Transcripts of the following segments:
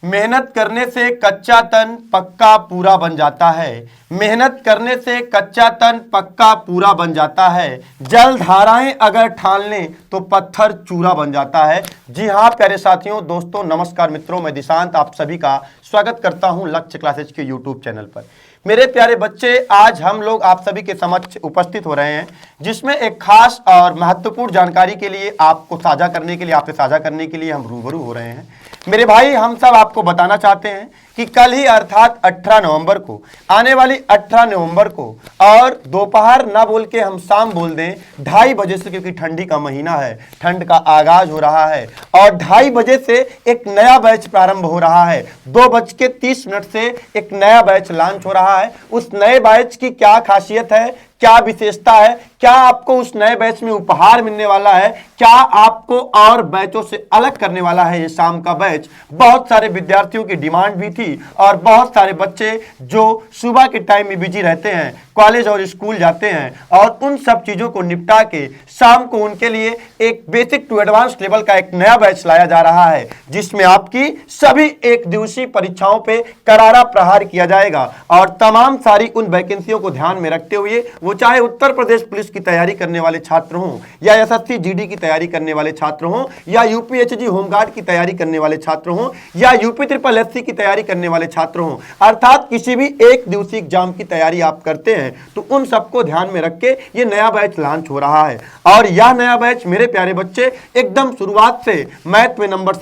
मेहनत करने से कच्चा तन पक्का पूरा बन जाता है। मेहनत करने से कच्चा तन पक्का पूरा बन जाता है। जल धाराएं अगर ठान लें तो पत्थर चूरा बन जाता है। जी हाँ प्यारे साथियों, दोस्तों, नमस्कार मित्रों, मैं दिशांत आप सभी का स्वागत करता हूं लक्ष्य क्लासेज के यूट्यूब चैनल पर। मेरे प्यारे बच्चे, आज हम लोग आप सभी के समक्ष उपस्थित हो रहे हैं, जिसमें एक खास और महत्वपूर्ण जानकारी के लिए आपको साझा करने के लिए, आपसे साझा करने के लिए हम रूबरू हो रहे हैं। मेरे भाई, हम सब आपको बताना चाहते हैं कि कल ही अर्थात 18 नवंबर को, आने वाली 18 नवंबर को, और दोपहर ना बोल के हम शाम बोल दें 2:30 बजे से, क्योंकि ठंडी का महीना है, ठंड का आगाज हो रहा है, और 2:30 बजे से एक नया बैच प्रारंभ हो रहा है। 2:30 से एक नया बैच लॉन्च हो रहा है। उस नए बैच की क्या खासियत है, क्या विशेषता है, क्या आपको उस नए बैच में उपहार मिलने वाला है, क्या आपको और बैचों से अलग करने वाला है ये शाम का बैच, बहुत सारे विद्यार्थियों की डिमांड भी थी। और बहुत सारे बच्चे जो सुबह के टाइम में बिजी रहते हैं, कॉलेज और स्कूल जाते हैं, और उन सब चीजों को निपटा के शाम को उनके लिए एक बेसिक टू एडवांस लेवल का एक नया बैच लाया जा रहा है, जिसमें आपकी सभी एक दिवसीय परीक्षाओं पे करारा प्रहार किया जाएगा। और तमाम सारी उन वैकेंसियों को ध्यान में रखते हुए, वो चाहे उत्तर प्रदेश पुलिस की तैयारी करने वाले छात्र हों, या एसएससी जीडी की तैयारी करने वाले छात्र हों, या यूपीएचजी होमगार्ड की तैयारी करने वाले छात्र हों, या यूपी ट्रिपल एससी की तैयारी करने वाले छात्र हों, अर्थात किसी भी एक दिवसीय एग्जाम की तैयारी आप करते हैं, तो उन सबको ध्यान में रख के ये नया बैच लॉन्च हो रहा है। और यह नया बैच मेरे प्यारे बच्चे एकदम शुरुआत से मैथ में नंबर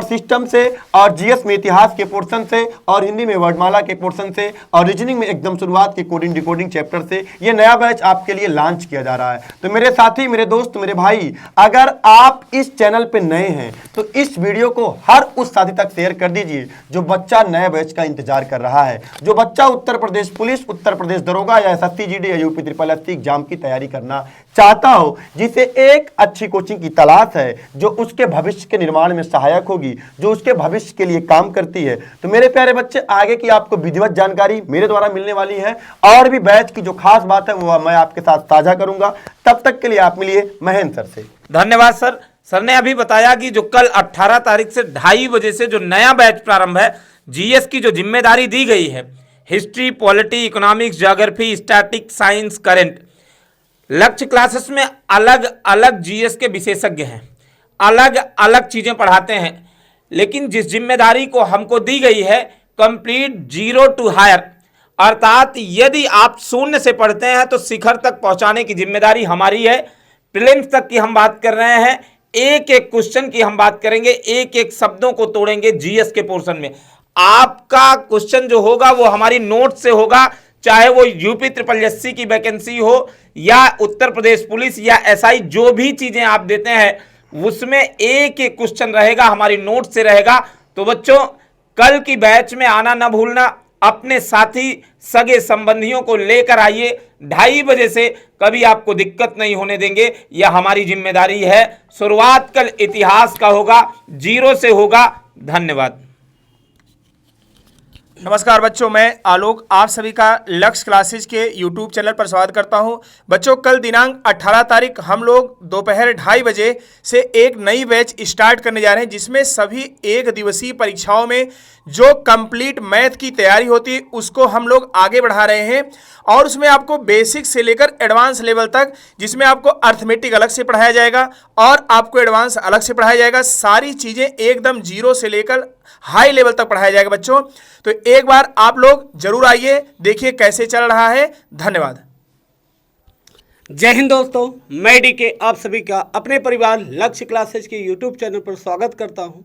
सिस्टम से, और जीएस में इतिहास के पोर्शन से, और हिंदी में वर्णमाला के पोर्शन से, और रीजनिंग में एकदम शुरुआत के कोडिंग डिकोडिंग चैप्टर से ये नया बैच आपके लिए लॉन्च किया जा रहा है। तो मेरे साथी, मेरे दोस्त, मेरे भाई, अगर आप इस चैनल पे नए हैं तो इस वीडियो को हर उस साथी तक शेयर कर दीजिए जो बच्चा नए बैच का इंतजार कर रहा है, जो बच्चा उत्तर प्रदेश पुलिस, उत्तर प्रदेश दरोगा, या एसएससी जीडी या यूपी ट्रिपल एससी एग्जाम की तैयारी करना चाहता हो, जिसे एक अच्छी कोचिंग की तलाश है जो उसके भविष्य के निर्माण में सहायक होगी, जो उसके भविष्य के लिए काम करती है। तो मेरे प्यारे बच्चे, आगे की आपको विधिवत जानकारी मेरे द्वारा मिलने वाली है, और भी बैच की जो खास बात है वो मैं आपके साथ साझा करूंगा। तब तक के लिए आप मिलिए महेंद्र सर से। धन्यवाद सर। सर ने अभी बताया कि जो कल 18 तारीख से 2:30 बजे से जो नया बैच प्रारंभ है, जीएस की जो जिम्मेदारी दी गई है, history, polity, economics, geography, static, science, current, लक्ष्य क्लासेस में अलग अलग जीएस के विशेषज्ञ हैं, अलग अलग चीजें पढ़ाते हैं। लेकिन जिस जिम्मेदारी को हमको दी गई है, कंप्लीट जीरो टू हायर, अर्थात यदि आप शून्य से पढ़ते हैं तो शिखर तक पहुंचाने की जिम्मेदारी हमारी है। प्रीलिम्स तक की हम बात कर रहे हैं, एक एक क्वेश्चन की हम बात करेंगे, एक एक शब्दों को तोड़ेंगे जीएस के पोर्शन में। आपका क्वेश्चन जो होगा वो हमारी नोट से होगा, चाहे वो यूपी ट्रिपल एससी की वैकेंसी हो, या उत्तर प्रदेश पुलिस, या एसआई, जो भी चीजें आप देते हैं उसमें एक एक क्वेश्चन रहेगा, हमारी नोट से रहेगा। तो बच्चों, कल की बैच में आना ना भूलना, अपने साथी सगे संबंधियों को लेकर आइए। 2:30 बजे से कभी आपको दिक्कत नहीं होने देंगे, यह हमारी जिम्मेदारी है। शुरुआत कल इतिहास का होगा, जीरो से होगा। धन्यवाद। नमस्कार बच्चों, मैं आलोक आप सभी का लक्ष्य क्लासेज के यूट्यूब चैनल पर स्वागत करता हूं। बच्चों, कल दिनांक 18 तारीख हम लोग दोपहर 2:30 बजे से एक नई बैच स्टार्ट करने जा रहे हैं, जिसमें सभी एक दिवसीय परीक्षाओं में जो कंप्लीट मैथ की तैयारी होती है उसको हम लोग आगे बढ़ा रहे हैं। और उसमें आपको बेसिक से लेकर एडवांस लेवल तक, जिसमें आपको अर्थमेटिक अलग से पढ़ाया जाएगा और आपको एडवांस अलग से पढ़ाया जाएगा। सारी चीज़ें एकदम जीरो से लेकर हाई लेवल तक पढ़ाया जाएगा बच्चों। तो एक बार आप लोग जरूर आइए, देखिए कैसे चल रहा है। धन्यवाद। जय हिंद दोस्तों, मैं डीके आप सभी का अपने परिवार लक्ष्य क्लासेज के यूट्यूब चैनल पर स्वागत करता हूं।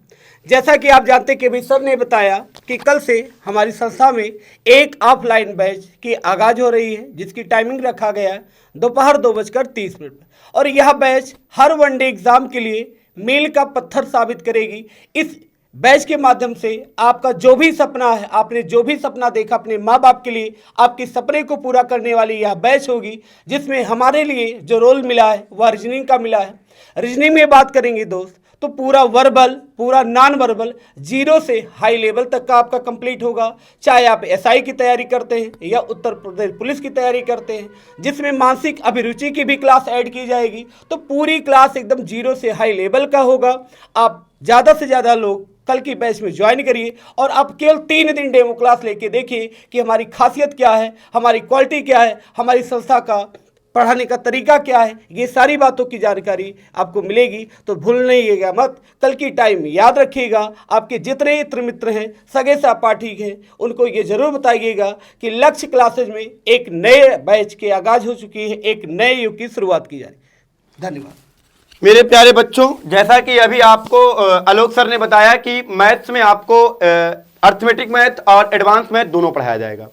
जैसा कि आप जानते कि अभी सर ने बताया कि कल से हमारी संस्था में एक ऑफलाइन बैच की आगाज हो रही है, जिसकी टाइमिंग रखा गया है दोपहर 2:30 और यह बैच हर वनडे एग्जाम के लिए मील का पत्थर साबित करेगी। इस बैच के माध्यम से आपका जो भी सपना है, आपने जो भी सपना देखा अपने माँ बाप के लिए, आपके सपने को पूरा करने वाली यह बैच होगी, जिसमें हमारे लिए जो रोल मिला है वह रीजनिंग का मिला है। रीजनिंग में बात करेंगे दोस्त, तो पूरा वर्बल, पूरा नॉन वर्बल, जीरो से हाई लेवल तक का आपका कंप्लीट होगा। चाहे आप एसआई की तैयारी करते हैं या उत्तर प्रदेश पुलिस की तैयारी करते हैं, जिसमें मानसिक अभिरुचि की भी क्लास ऐड की जाएगी, तो पूरी क्लास एकदम जीरो से हाई लेवल का होगा। आप ज़्यादा से ज़्यादा लोग कल की बैच में ज्वाइन करिए और आप केवल 3 दिन डेमो क्लास लेके देखिए कि हमारी खासियत क्या है, हमारी क्वालिटी क्या है, हमारी संस्था का पढ़ाने का तरीका क्या है, ये सारी बातों की जानकारी आपको मिलेगी। तो भूलिएगा मत, कल की टाइम याद रखिएगा। आपके जितने इत्र मित्र हैं, सगे सहपाठी हैं, उनको ये जरूर बताइएगा कि लक्ष्य क्लासेज में एक नए बैच के आगाज हो चुकी है, एक नए युग की शुरुआत की जा रही है। धन्यवाद। मेरे प्यारे बच्चों, जैसा कि अभी आपको आलोक सर ने बताया कि मैथ्स में आपको अर्थमेटिक मैथ और एडवांस मैथ दोनों पढ़ाया जाएगा।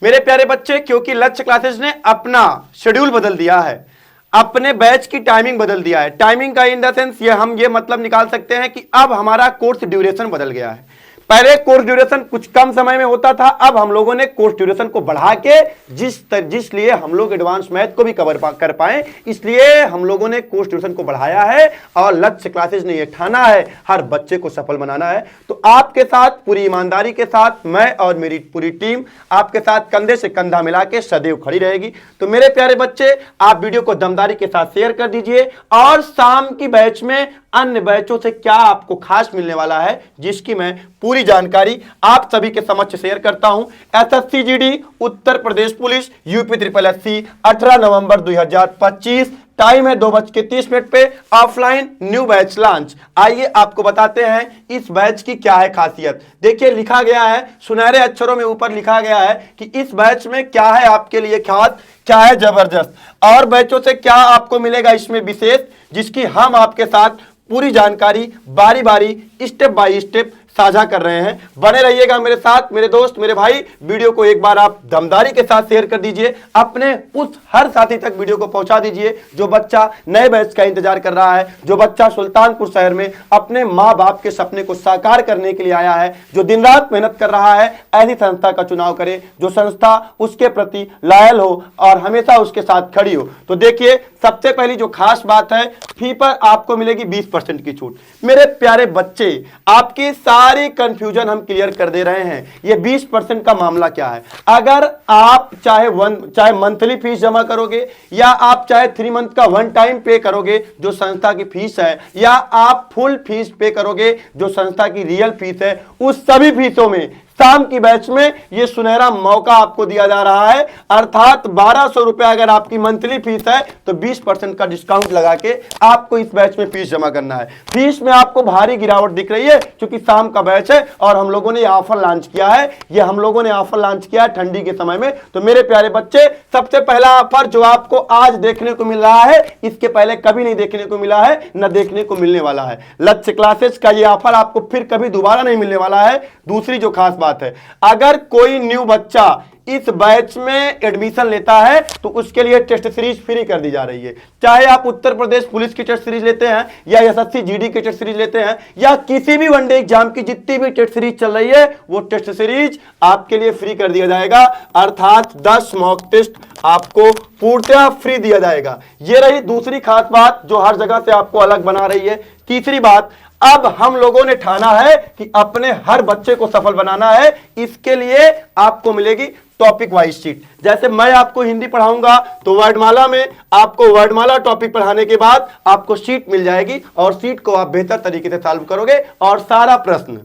मेरे प्यारे बच्चे, क्योंकि लक्ष्य क्लासेस ने अपना शेड्यूल बदल दिया है, अपने बैच की टाइमिंग बदल दिया है। टाइमिंग का इन द सेंस ये हम ये मतलब निकाल सकते हैं कि अब हमारा कोर्स ड्यूरेशन बदल गया है। पहले कोर्स ड्यूरेशन कुछ कम समय में होता था, अब हम लोगों ने कोर्स ड्यूरेशन को बढ़ा के जिसलिए हम लोग एडवांस मैथ को भी कवर कर पाए, इसलिए हम लोगों ने कोर्स ड्यूरेशन को बढ़ाया है। और लक्ष्य क्लासेस ने यह ठाना है हर बच्चे को सफल बनाना है। तो आपके साथ पूरी ईमानदारी के साथ मैं और मेरी पूरी टीम आपके साथ कंधे से कंधा मिला के सदैव खड़ी रहेगी। तो मेरे प्यारे बच्चे, आप वीडियो को दमदारी के साथ शेयर कर दीजिए और शाम की बैच में अन्य बैचों से क्या आपको खास मिलने वाला है, जिसकी मैं पूरी जानकारी आप सभी के समक्ष शेयर करता हूं। SSC GD, Uttar Pradesh police, UP SSSC 18 नवंबर 2025, टाइम है 2:30 पे, ऑफलाइन न्यू बैच लॉन्च। आइए आपको बताते हैं इस बैच की क्या है खासियत। देखिए लिखा गया है, सुनहरे अक्षरों में ऊपर लिखा गया है कि इस बैच में क्या है आपके लिए खास, क्या है जबरदस्त, और बैचों से क्या आपको मिलेगा इसमें विशेष, जिसकी हम आपके साथ पूरी जानकारी बारी बारी स्टेप बाय स्टेप साझा कर रहे हैं। बने रहिएगा मेरे साथ मेरे दोस्त, मेरे भाई। वीडियो को एक बार आप दमदारी के साथ शेयर कर दीजिए, अपने उस हर साथी तक वीडियो को पहुंचा दीजिए जो बच्चा नए बैच का इंतजार कर रहा है, जो बच्चा सुल्तानपुर शहर में अपने माँ बाप के सपने को साकार करने के लिए आया है, जो दिन रात मेहनत कर रहा है। ऐसी संस्था का चुनाव करे जो संस्था उसके प्रति लॉयल हो और हमेशा उसके साथ खड़ी हो। तो देखिए, सबसे पहली जो खास बात है, फी पर आपको मिलेगी 20% की छूट। मेरे प्यारे बच्चे, आपकी सारी कंफ्यूजन हम क्लियर कर दे रहे हैं। ये 20% का मामला क्या है? अगर आप चाहे मंथली फीस जमा करोगे, या आप चाहे 3 मंथ का वन टाइम पे करोगे जो संस्था की फीस है, या आप फुल फीस पे करोगे जो संस्था की रियल फीस है, उस सभी फीसों में शाम की बैच में यह सुनहरा मौका आपको दिया जा रहा है। अर्थात 1200 रुपए अगर आपकी मंथली फीस है तो 20% का डिस्काउंट लगा के आपको इस बैच में फीस जमा करना है। फीस में आपको भारी गिरावट दिख रही है क्योंकि शाम का बैच है और हम लोगों ने यह ऑफर लॉन्च किया है। यह हम लोगों ने ऑफर लॉन्च किया है ठंडी के समय में। तो मेरे प्यारे बच्चे, सबसे पहला ऑफर जो आपको आज देखने को मिल रहा है, इसके पहले कभी नहीं देखने को मिला है, न देखने को मिलने वाला है। लक्ष्य क्लासेस का यह ऑफर आपको फिर कभी दोबारा नहीं मिलने वाला है। दूसरी जो खास बात है, अगर कोई न्यू बच्चा इस बैच में एडमिशन लेता है तो उसके लिए टेस्ट सीरीज फ्री कर दी जा रही है। चाहे आप उत्तर प्रदेश पुलिस की टेस्ट सीरीज लेते हैं, या एसएससी जीडी की टेस्ट सीरीज लेते हैं, या किसी भी वनडे एग्जाम की जितनी भी टेस्ट सीरीज चल रही है, वो टेस्ट सीरीज आपके लिए फ्री कर दिया जाएगा। अर्थात 10 मॉक टेस्ट आपको पूर्णतः फ्री दिया जाएगा। ये रही दूसरी खास बात जो हर जगह से आपको अलग बना रही है। तीसरी बात, अब हम लोगों ने ठाना है कि अपने हर बच्चे को सफल बनाना है। इसके लिए आपको मिलेगी टॉपिक वाइज शीट। जैसे मैं आपको हिंदी पढ़ाऊंगा तो वर्डमाला में आपको वर्डमाला टॉपिक पढ़ाने के बाद आपको शीट मिल जाएगी और शीट को आप बेहतर तरीके से सॉल्व करोगे और सारा प्रश्न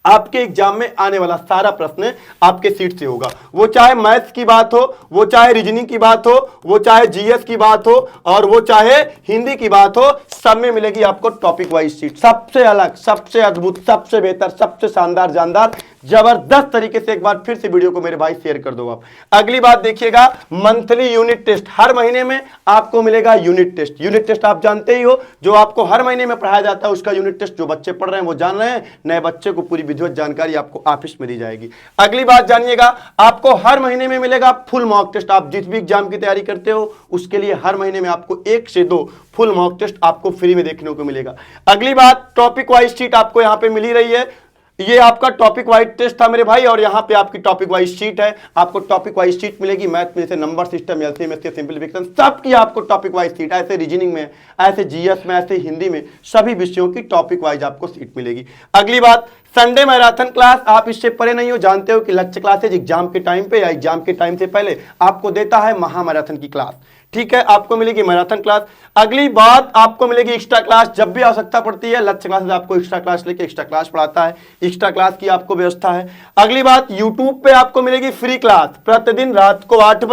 आपके एग्जाम में आने वाला सारा प्रश्न आपके सीट से होगा। वो चाहे मैथ्स की बात हो, वो चाहे रीजनिंग की बात हो, वो चाहे जीएस की बात हो, और वो चाहे हिंदी की बात हो, सब में मिलेगी आपको टॉपिक वाइज सीट। सबसे अलग, सबसे अद्भुत, सबसे बेहतर, सबसे शानदार, जानदार, जबरदस्त तरीके से। एक बार फिर से वीडियो को मेरे भाई शेयर कर दो आप। अगली बात देखिएगा, मंथली यूनिट टेस्ट। हर महीने में आपको मिलेगा यूनिट टेस्ट। यूनिट टेस्ट आप जानते ही हो, जो आपको हर महीने में पढ़ाया जाता है, उसका यूनिट टेस्ट जो बच्चे पढ़ रहे हैं वो जान रहे हैं। नए बच्चे को पूरी विधिवत जानकारी आपको ऑफिस में दी जाएगी। अगली बात जानिएगा, आपको हर महीने में मिलेगा फुल मॉक टेस्ट। आप जिस भी एग्जाम की तैयारी करते हो उसके लिए हर महीने में आपको 1 से 2 फुल मॉक टेस्ट आपको फ्री में देखने को मिलेगा। अगली बात, टॉपिक वाइज शीट आपको यहां पे मिल ही रही है। ये आपका टॉपिक वाइज टेस्ट था मेरे भाई, और यहाँ पे आपकी टॉपिक वाइज शीट है। आपको टॉपिक वाइज शीट मिलेगी। मैथ में जैसे number system, LCM, HCF, simplification, सबकी आपको टॉपिक वाइज शीट। ऐसे रीजनिंग में, ऐसे जीएस में, ऐसे हिंदी में, सभी विषयों की टॉपिक वाइज आपको सीट मिलेगी। अगली बात, संडे मैराथन क्लास। आप इससे परे नहीं हो, जानते हो कि लक्ष्य क्लासेज एग्जाम के टाइम पे या एग्जाम के टाइम से पहले आपको देता है महामैराथन की क्लास। ठीक है, आपको मिलेगी मैराथन क्लास। अगली बात आपको मिलेगी एक्स्ट्रा क्लास। जब भी आवश्यकता पड़ती है लक्ष्य क्लासेस आपको एक्स्ट्रा क्लास लेके एक्स्ट्रा क्लास पढ़ाता है, एक्स्ट्रा क्लास की आपको व्यवस्था है। अगली बात, यूट्यूब पे आपको मिलेगी फ्री क्लास। प्रतिदिन रात को 8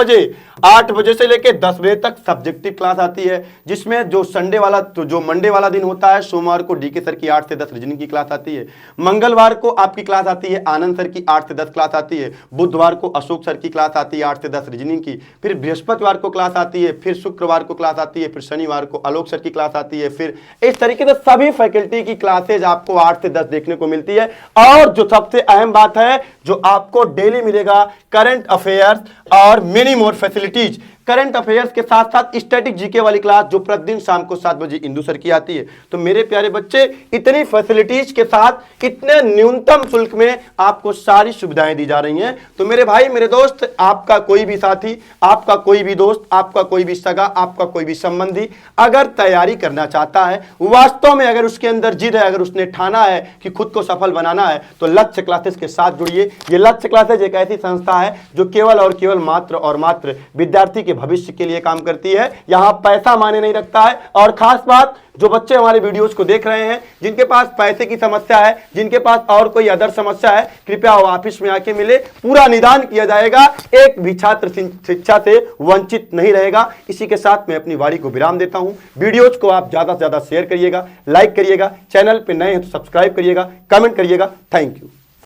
बजे से लेके 10 बजे तक सब्जेक्टिव क्लास आती है, जिसमें जो संडे वाला जो मंडे वाला दिन होता है, सोमवार को डीके सर की 8 से 10 रीजनिंग की क्लास आती है, मंगलवार को आपकी क्लास आती है आनंद सर की 8 से 10 क्लास आती है, बुधवार को अशोक सर की क्लास आती है 8 से 10 रीजनिंग की, फिर बृहस्पतिवार को क्लास आती है, फिर शुक्रवार को क्लास आती है, फिर शनिवार को आलोक सर की क्लास आती है। फिर इस तरीके से सभी फैकल्टी की क्लासेज आपको 8 से 10 देखने को मिलती है। और जो सबसे अहम बात है, जो आपको डेली मिलेगा करंट अफेयर्स और many more facilities. Current affairs के साथ साथ स्टैटिक जीके वाली क्लास जो प्रतिदिन शाम को 7 बजे इंदु सर की आती है। तो मेरे प्यारे बच्चे, इतनी फैसिलिटीज के साथ इतने न्यूनतम शुल्क में आपको सारी सुविधाएं दी जा रही हैं। तो मेरे भाई, मेरे दोस्त, आपका कोई भी साथी, आपका कोई भी दोस्त, आपका कोई भी सगा, आपका कोई भी संबंधी अगर तैयारी करना चाहता है, वास्तव में अगर उसके अंदर जिद है, अगर उसने ठाना है कि खुद को सफल बनाना है, तो लक्ष्य क्लासेस के साथ जुड़िए। ये लक्ष्य क्लासेस एक ऐसी संस्था है जो केवल और केवल मात्र और मात्र विद्यार्थी के भविष्य के लिए काम करती है। यहां पैसा मायने नहीं रखता है। और खास बात, जो बच्चे हमारे वीडियोस को देख रहे हैं, जिनके पास पैसे की समस्या है, जिनके पास और कोई अदर समस्या है, कृपया वो ऑफिस में आके मिले, पूरा निदान किया जाएगा। एक भी छात्र शिक्षा से वंचित नहीं रहेगा। इसी के साथ मैं अपनी वाणी को विराम देता हूं। वीडियोज को आप ज्यादा से ज्यादा शेयर करिएगा, लाइक करिएगा, चैनल पे नए हैं तो सब्सक्राइब करिएगा, कमेंट करिएगा। Thank you.